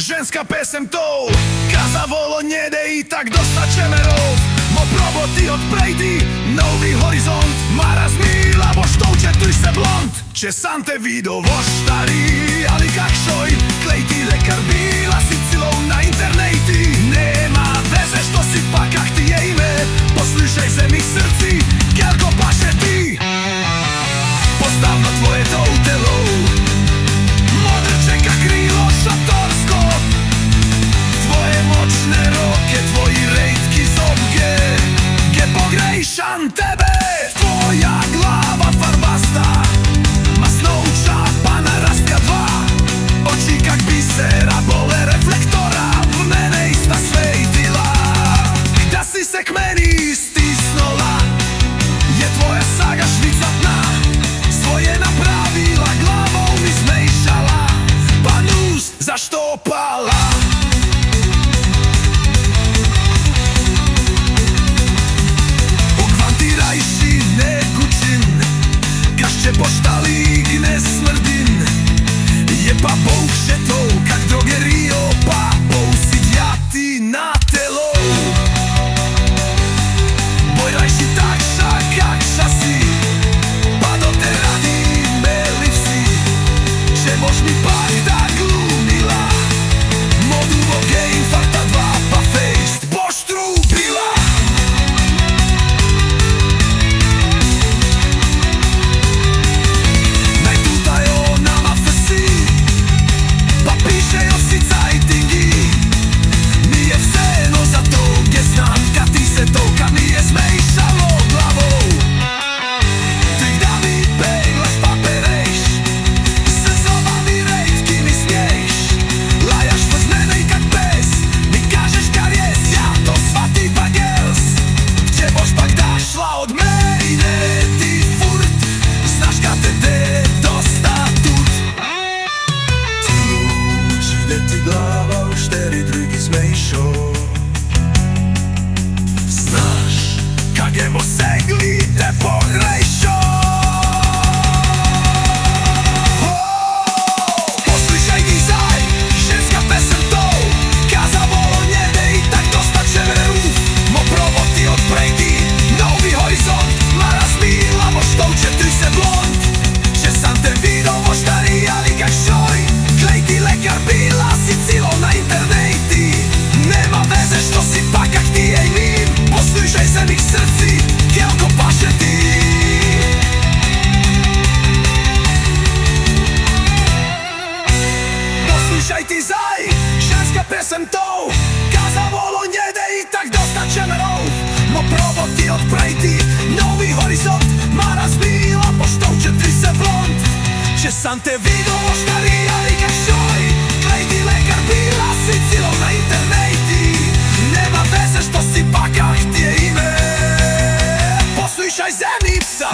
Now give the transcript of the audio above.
Ženska pesem tou Kazavolo njede i tak dosta čemerov. Mo proboti odprejti novi horizont. Ma razmila bo što učetri se blond. Če sam te vidio voštari, ali kak šoj klejti lekar bila si cilou na interneti. Nema veze što si pa kak ti je ime. Poslušaj se mi srci, kelko paše ti. Postavno tvoje to u telo, modre čeka krilo šatorsko. Tvoje moćne roke, tvoji rejtki zobge, ge pogrejšan tebe. Tvoja glava farbasta, masnouča pana rastka dva. Oči kak bisera, bole reflektora, v mene ista svejtila. Da si se k meni stisnula, je tvoja saga švicatna. Svoje napravila, glavou mi zmejšala, pa nus zaštopala. Okvantirajši nekučin, kašče poštali ne smrdin. Je pa poušetov, kak drogerio, pa pousidjati na telo. Bojrajši takša, kakša si, pa do te radi meliv si. Če boš mi pak da glumila, modu voge infarta dva, pa fejst boš trupila. Naj tutaj o nama fesi, pa pišejo si cajtingi. Mi je vseeno za to, ge znam, kad ti se to, kad mi je zmejšalo glavou. Ty da mi peglaš pa perejš, se zobami rejtki mi smiješ. Lajaš bez mene i kak pes, mi kažeš kar jes, ja to shvati pa gels. Če boš pak da šla od mene ti furt, znaš kad te de dosta tut. Ti luč, gde ti glava u šteri drugi zmejšo. Znaš kak je mo segli te pogrejšo. Poslušaj dizaj, ženska pesem tou Kazavolo njede i tak dosta čemerov. Mo proboti odprejti novi horizont. Ma razmila bo što učetri se blond. Če sam te vidio voštari, ali kak šoj klejti lekar bila si cilou na interneti. Nema veze što si pa kak ti je nim. Poslušaj se mi srci, kelko paše ti. Poslušaj ti zaj, ženska pesem tou Kazavolo njede i tak dosta čemerov. Mo proboti odprejti novi horizont. Ma razmila po što učetri se blond. Če sam te vidio voštari, ali kak šoj klejti lekar bila si cilou na interneti. Nema veze što si pa kak ti je ime. Poslušaj zemlji psa.